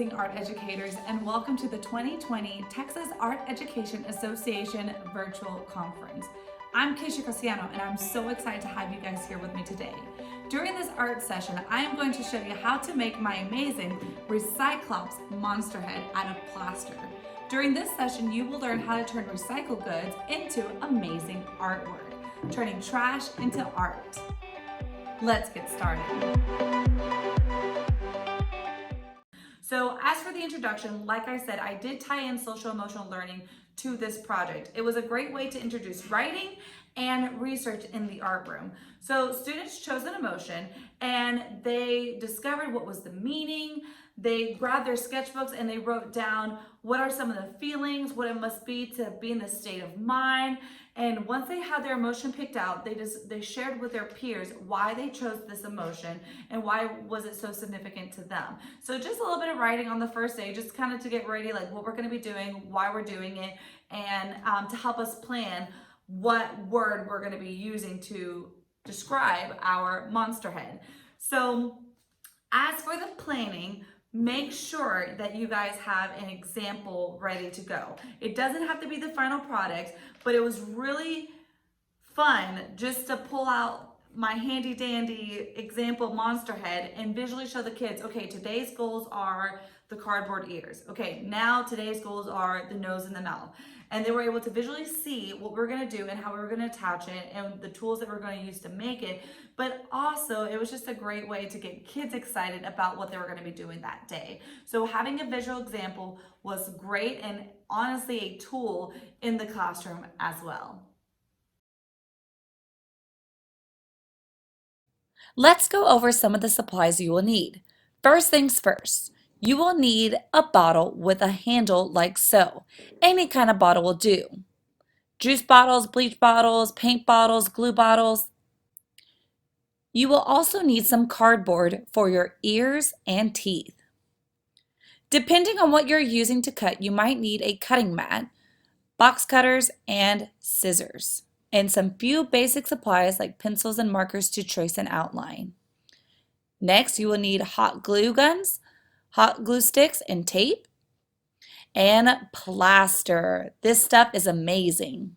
amazing art educators, and welcome to the 2020 Texas Art Education Association Virtual Conference. I'm Keisha Cassiano, and I'm so excited to have you guys here with me today. During this art session, I am going to show you how to make my amazing Recyclops monster head out of plaster. During this session, you will learn how to turn recycled goods into amazing artwork, turning trash into art. Let's get started. So as for the introduction, like I said, I did tie in social emotional learning to this project. It was a great way to introduce writing and research in the art room. So students chose an emotion and they discovered what was the meaning. They grabbed their sketchbooks and they wrote down what are some of the feelings, what it must be to be in this state of mind. And once they had their emotion picked out, they shared with their peers why they chose this emotion and why was it so significant to them. So just a little bit of writing on the first day, just kind of to get ready, like what we're going to be doing, why we're doing it, and to help us plan what word we're going to be using to describe our monster head. So as for the planning, make sure that you guys have an example ready to go. It doesn't have to be the final product, but it was really fun just to pull out my handy dandy example monster head and visually show the kids, okay, today's goals are the cardboard ears. Okay, now today's goals are the nose and the mouth. And they were able to visually see what we're gonna do and how we're gonna attach it and the tools that we're gonna use to make it. But also, it was just a great way to get kids excited about what they were gonna be doing that day. So having a visual example was great and honestly a tool in the classroom as well. Let's go over some of the supplies you will need. First things first, you will need a bottle with a handle like so. Any kind of bottle will do. Juice bottles, bleach bottles, paint bottles, glue bottles. You will also need some cardboard for your ears and teeth. Depending on what you're using to cut, you might need a cutting mat, box cutters, and scissors, and some few basic supplies like pencils and markers to trace an outline. Next, you will need hot glue guns, hot glue sticks, and tape, and plaster. This stuff is amazing.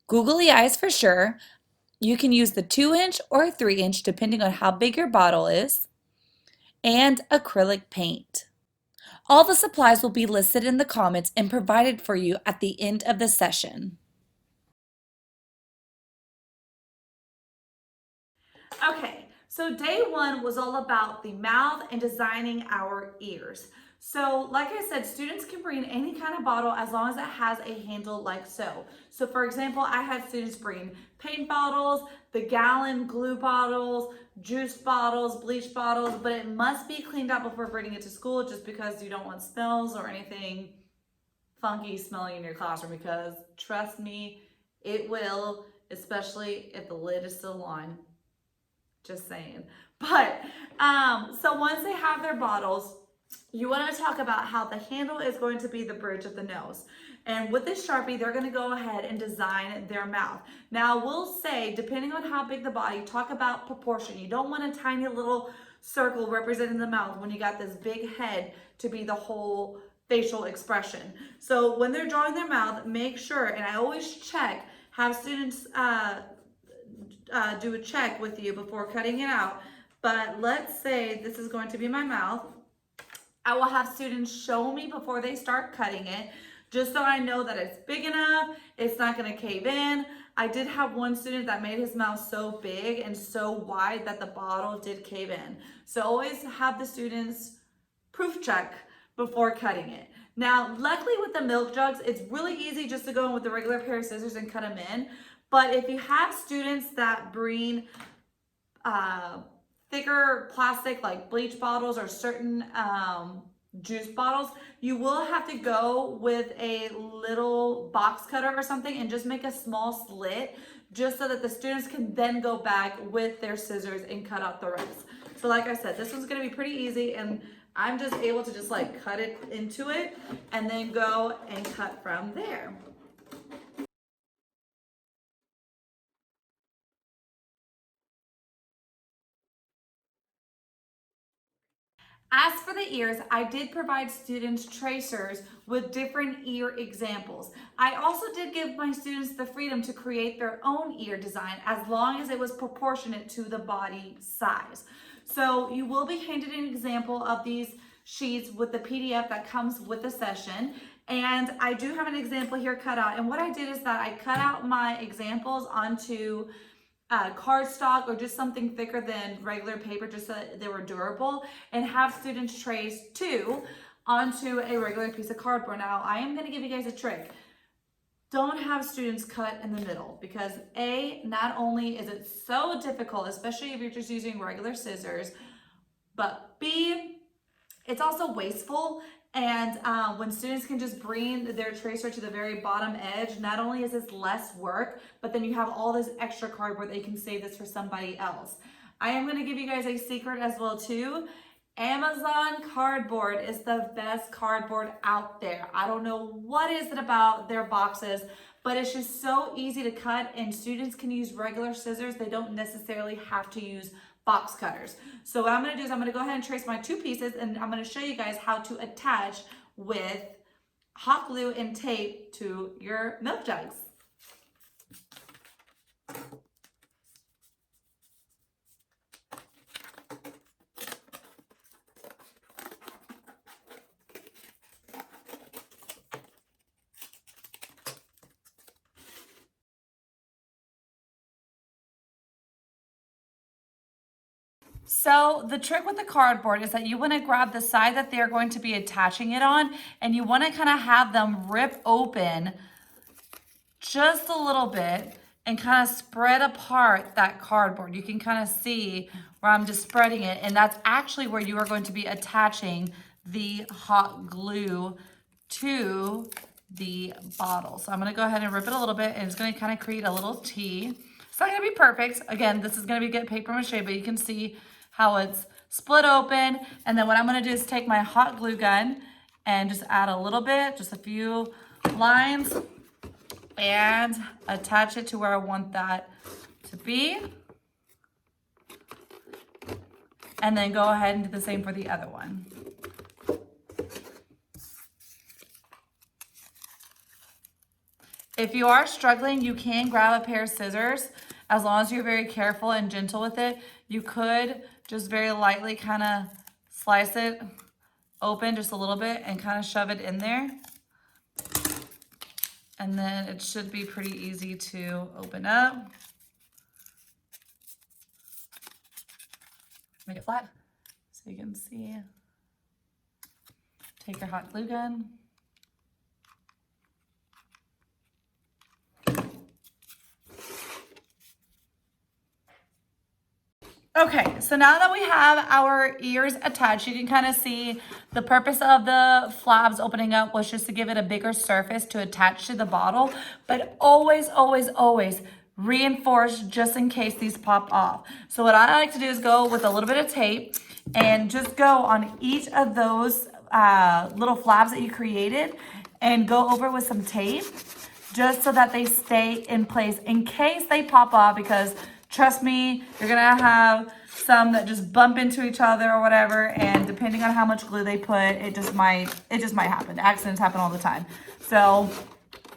Googly eyes for sure. You can use the 2-inch or 3-inch depending on how big your bottle is, and acrylic paint. All the supplies will be listed in the comments and provided for you at the end of the session. Okay, so day one was all about the mouth and designing our ears. So like I said, students can bring any kind of bottle as long as it has a handle like so. So for example, I had students bring paint bottles, the gallon glue bottles, juice bottles, bleach bottles, but it must be cleaned out before bringing it to school just because you don't want smells or anything funky smelling in your classroom, because trust me, it will, especially if the lid is still on. Just saying. But so once they have their bottles, you want to talk about how the handle is going to be the bridge of the nose. And with this Sharpie, they're going to go ahead and design their mouth. Now, we'll say, depending on how big the body, talk about proportion. You don't want a tiny little circle representing the mouth when you got this big head to be the whole facial expression. So when they're drawing their mouth, make sure, and I always check, have students do a check with you before cutting it out. But let's say this is going to be my mouth. I will have students show me before they start cutting it, just so I know that it's big enough, it's not gonna cave in. I did have one student that made his mouth so big and so wide that the bottle did cave in. So always have the students proof check before cutting it. Now, luckily with the milk jugs, it's really easy just to go in with a regular pair of scissors and cut them in. But if you have students that bring thicker plastic like bleach bottles or certain juice bottles, you will have to go with a little box cutter or something and just make a small slit just so that the students can then go back with their scissors and cut out the rest. So like I said, this one's gonna be pretty easy, and I'm just able to just like cut it into it and then go and cut from there. As for the ears, I did provide students tracers with different ear examples. I also did give my students the freedom to create their own ear design as long as it was proportionate to the body size. So you will be handed an example of these sheets with the PDF that comes with the session. And I do have an example here cut out. And what I did is that I cut out my examples onto cardstock or just something thicker than regular paper, just so that they were durable, and have students trace two onto a regular piece of cardboard. Now, I am going to give you guys a trick. Don't have students cut in the middle, because not only is it so difficult, especially if you're just using regular scissors, but B, it's also wasteful. And when students can just bring their tracer to the very bottom edge, not only is this less work, but then you have all this extra cardboard that you can save this for somebody else. I am going to give you guys a secret as well too. Amazon cardboard is the best cardboard out there. I don't know what is it about their boxes, but it's just so easy to cut, and students can use regular scissors. They don't necessarily have to use box cutters. So what I'm going to do is I'm going to go ahead and trace my two pieces, and I'm going to show you guys how to attach with hot glue and tape to your milk jugs. So the trick with the cardboard is that you want to grab the side that they're going to be attaching it on, and you want to kind of have them rip open just a little bit and kind of spread apart that cardboard. You can kind of see where I'm just spreading it, and that's actually where you are going to be attaching the hot glue to the bottle. So I'm going to go ahead and rip it a little bit, and it's going to kind of create a little T. It's not going to be perfect. Again, this is going to be good paper mache, but you can see how it's split open. And then what I'm going to do is take my hot glue gun and just add a little bit, just a few lines, and attach it to where I want that to be. And then go ahead and do the same for the other one. If you are struggling, you can grab a pair of scissors. As long as you're very careful and gentle with it, you could just very lightly kind of slice it open just a little bit and kind of shove it in there. And then it should be pretty easy to open up. Make it flat so you can see. Take your hot glue gun. Okay, so now that we have our ears attached, you can kind of see the purpose of the flaps opening up was just to give it a bigger surface to attach to the bottle, but always, always, always reinforce just in case these pop off. So what I like to do is go with a little bit of tape and just go on each of those little flaps that you created and go over with some tape just so that they stay in place in case they pop off, because trust me, you're gonna have some that just bump into each other or whatever, and depending on how much glue they put, it just might happen. Accidents happen all the time. So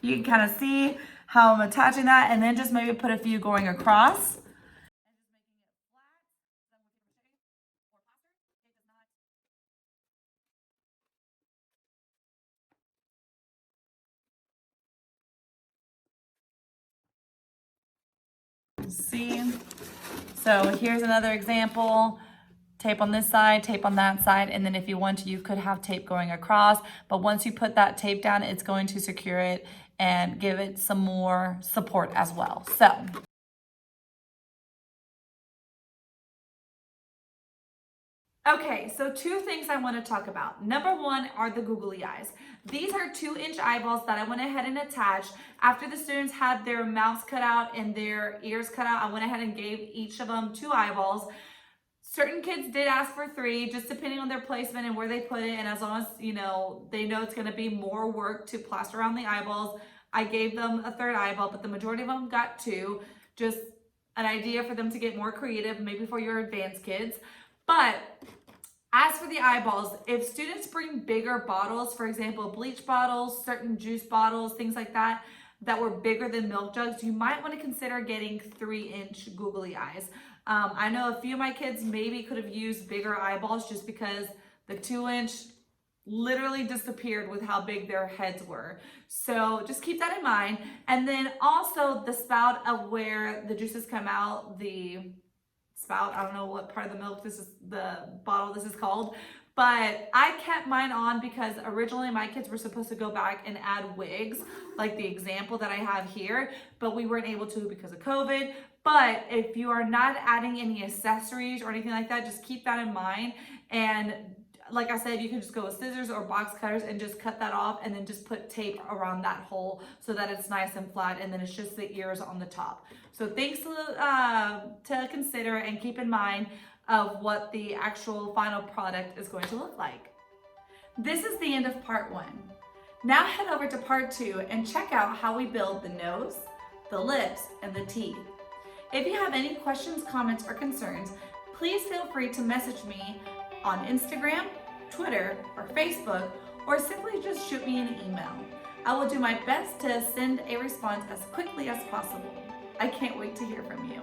you can kind of see how I'm attaching that, and then just maybe put a few going across. See? So here's another example. Tape on this side, tape on that side, and then if you want to, you could have tape going across, but once you put that tape down, it's going to secure it and give it some more support as well. So okay, so two things I want to talk about. Number one are the googly eyes. These are 2-inch eyeballs that I went ahead and attached. After the students had their mouths cut out and their ears cut out, I went ahead and gave each of them 2 eyeballs. Certain kids did ask for 3, just depending on their placement and where they put it. And as long as, you know, they know it's going to be more work to plaster around the eyeballs, I gave them a 3rd eyeball, but the majority of them got 2. Just an idea for them to get more creative, maybe for your advanced kids. But As for the eyeballs, if students bring bigger bottles, for example, bleach bottles, certain juice bottles, things like that, that were bigger than milk jugs, you might want to consider getting 3-inch googly eyes. I know a few of my kids maybe could have used bigger eyeballs just because the 2-inch literally disappeared with how big their heads were. So just keep that in mind. And then also the spout of where the juices come out, the spout, I don't know what part of the milk this is, the bottle this is called, but I kept mine on because originally my kids were supposed to go back and add wigs, like the example that I have here, but we weren't able to because of COVID. But if you are not adding any accessories or anything like that, just keep that in mind. And like I said, you can just go with scissors or box cutters and just cut that off and then just put tape around that hole so that it's nice and flat, and then it's just the ears on the top. So things to consider and keep in mind of what the actual final product is going to look like. This is the end of part 1. Now head over to part 2 and check out how we build the nose, the lips, and the teeth. If you have any questions, comments, or concerns, please feel free to message me on Instagram, Twitter, or Facebook, or simply just shoot me an email. I will do my best to send a response as quickly as possible. I can't wait to hear from you.